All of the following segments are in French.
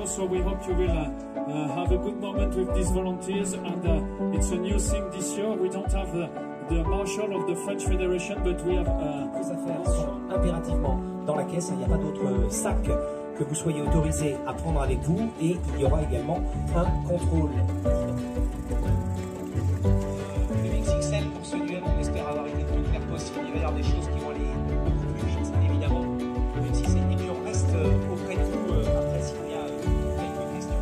know, so we hope you will have a good moment with these volunteers. And it's a new thing this year. We don't have the marshal of the French Federation, but we have... Les affaires sont impérativement dans la caisse. Il n'y a pas d'autre sac que vous soyez autorisé à prendre avec vous. Et il y aura également un contrôle. Le XXL pour ce duel, on espère avoir été le plus clair possible. Il va y avoir des choses qui vont aller beaucoup plus vite, évidemment. Même si c'est... Et puis on reste auprès de vous après s'il y a quelques questions.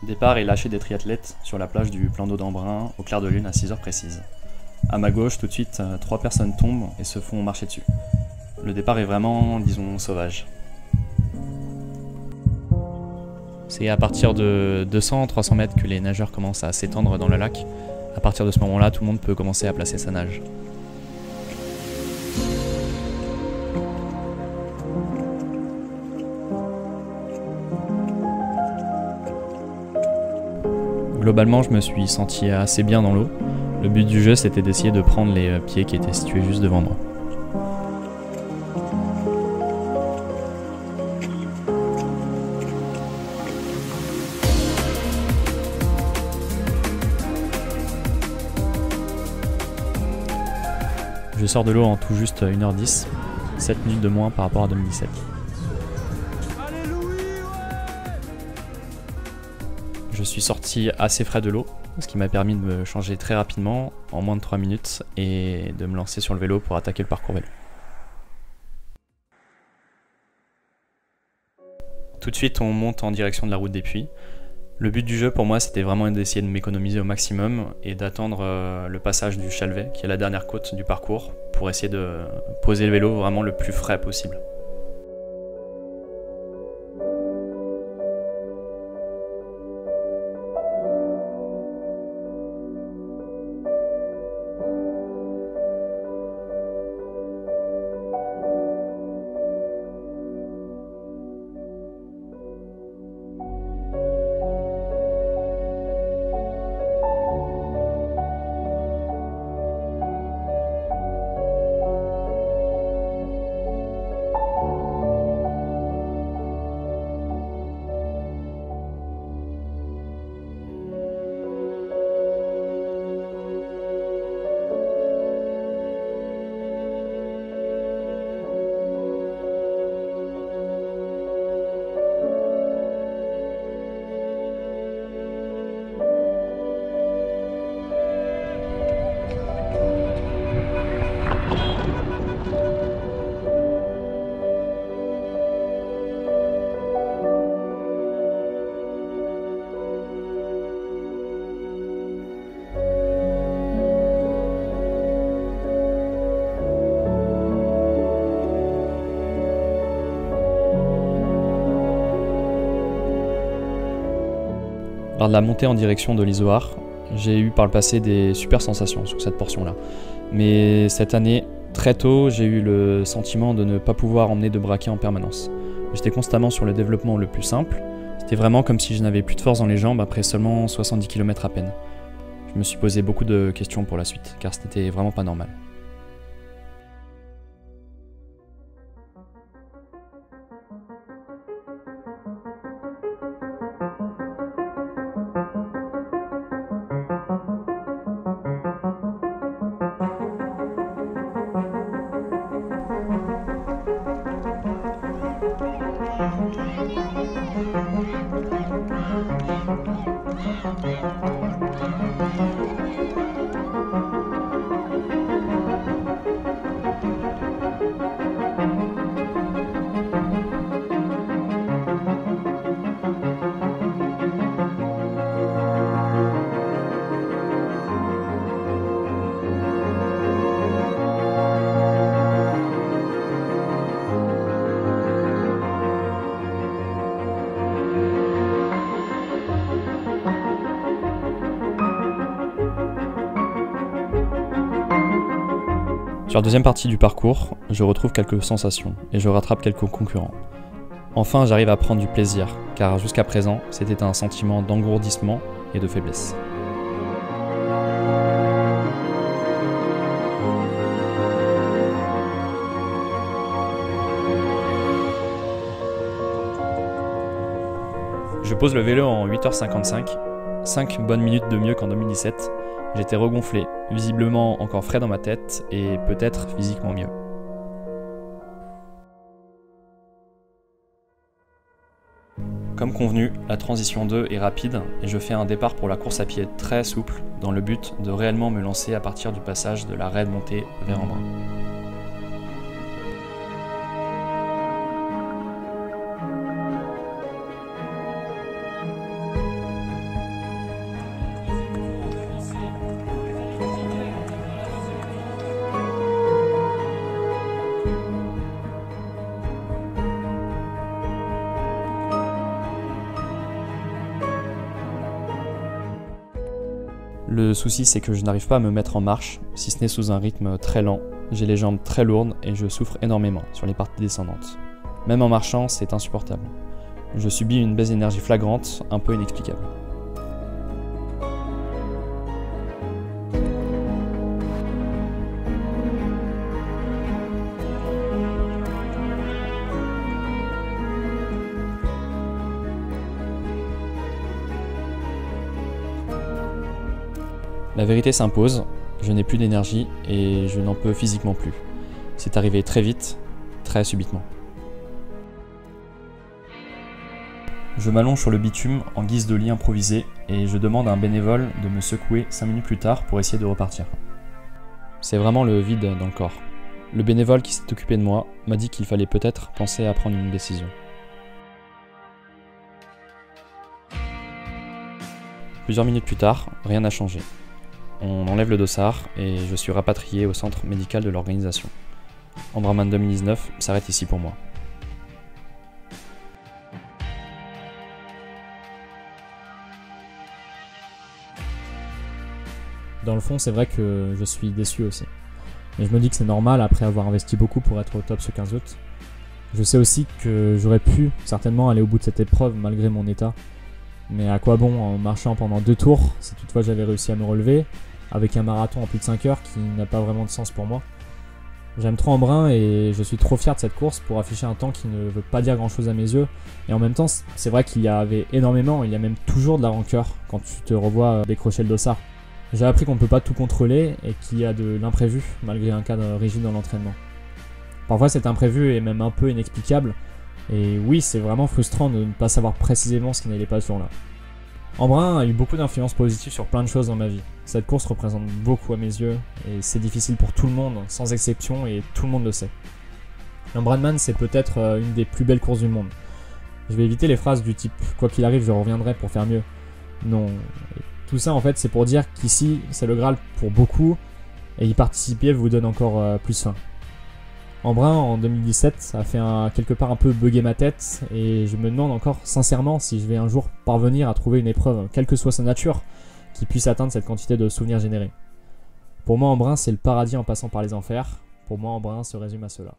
Départ et lâcher des triathlètes sur la plage du plan d'eau d'Embrun au clair de lune à 6 heures précises. À ma gauche, tout de suite, 3 personnes tombent et se font marcher dessus. Le départ est vraiment, disons, sauvage. C'est à partir de 200-300 mètres que les nageurs commencent à s'étendre dans le lac. À partir de ce moment-là, tout le monde peut commencer à placer sa nage. Globalement, je me suis senti assez bien dans l'eau. Le but du jeu, c'était d'essayer de prendre les pieds qui étaient situés juste devant moi. Je sors de l'eau en tout juste 1h10, 7 minutes de moins par rapport à 2017. Je suis sorti assez frais de l'eau, ce qui m'a permis de me changer très rapidement, en moins de 3 minutes, et de me lancer sur le vélo pour attaquer le parcours vélo. Tout de suite, on monte en direction de la route des Puits. Le but du jeu pour moi, c'était vraiment d'essayer de m'économiser au maximum et d'attendre le passage du Chalvet, qui est la dernière côte du parcours, pour essayer de poser le vélo vraiment le plus frais possible. Lors de la montée en direction de l'Izoard, j'ai eu par le passé des super sensations sur cette portion-là. Mais cette année, très tôt, j'ai eu le sentiment de ne pas pouvoir emmener de braquet en permanence. J'étais constamment sur le développement le plus simple. C'était vraiment comme si je n'avais plus de force dans les jambes après seulement 70 km à peine. Je me suis posé beaucoup de questions pour la suite, car c'était vraiment pas normal. Sur la deuxième partie du parcours, je retrouve quelques sensations et je rattrape quelques concurrents. Enfin, j'arrive à prendre du plaisir, car jusqu'à présent, c'était un sentiment d'engourdissement et de faiblesse. Je pose le vélo en 8h55, 5 bonnes minutes de mieux qu'en 2017. J'étais regonflé, visiblement encore frais dans ma tête et peut-être physiquement mieux. Comme convenu, la transition 2 est rapide et je fais un départ pour la course à pied très souple dans le but de réellement me lancer à partir du passage de la raide montée vers Embrun. Le souci, c'est que je n'arrive pas à me mettre en marche, si ce n'est sous un rythme très lent. J'ai les jambes très lourdes et je souffre énormément sur les parties descendantes. Même en marchant, c'est insupportable. Je subis une baisse d'énergie flagrante, un peu inexplicable. La vérité s'impose, je n'ai plus d'énergie et je n'en peux physiquement plus. C'est arrivé très vite, très subitement. Je m'allonge sur le bitume en guise de lit improvisé et je demande à un bénévole de me secouer 5 minutes plus tard pour essayer de repartir. C'est vraiment le vide dans le corps. Le bénévole qui s'est occupé de moi m'a dit qu'il fallait peut-être penser à prendre une décision. Plusieurs minutes plus tard, rien n'a changé. On enlève le dossard et je suis rapatrié au centre médical de l'organisation. Embrunman 2019 s'arrête ici pour moi. Dans le fond, c'est vrai que je suis déçu aussi. Mais je me dis que c'est normal après avoir investi beaucoup pour être au top ce 15 août. Je sais aussi que j'aurais pu certainement aller au bout de cette épreuve malgré mon état. Mais à quoi bon en marchant pendant 2 tours si toutefois j'avais réussi à me relever avec un marathon en plus de 5 heures qui n'a pas vraiment de sens pour moi. J'aime trop Embrun et je suis trop fier de cette course pour afficher un temps qui ne veut pas dire grand chose à mes yeux. Et en même temps, c'est vrai qu'il y avait énormément, il y a même toujours de la rancœur quand tu te revois décrocher le dossard. J'ai appris qu'on ne peut pas tout contrôler et qu'il y a de l'imprévu malgré un cadre rigide dans l'entraînement. Parfois cet imprévu est même un peu inexplicable et oui, c'est vraiment frustrant de ne pas savoir précisément ce qui n'allait pas ce jour-là. Embrun a eu beaucoup d'influences positives sur plein de choses dans ma vie. Cette course représente beaucoup à mes yeux et c'est difficile pour tout le monde, sans exception, et tout le monde le sait. L'Embrunman, c'est peut-être une des plus belles courses du monde. Je vais éviter les phrases du type « quoi qu'il arrive, je reviendrai pour faire mieux ». Non, et tout ça en fait c'est pour dire qu'ici c'est le Graal pour beaucoup et y participer vous donne encore plus faim. Embrun en 2017 a fait quelque part un peu bugger ma tête et je me demande encore sincèrement si je vais un jour parvenir à trouver une épreuve, quelle que soit sa nature, qui puisse atteindre cette quantité de souvenirs générés. Pour moi Embrun c'est le paradis en passant par les enfers, pour moi Embrun se résume à cela.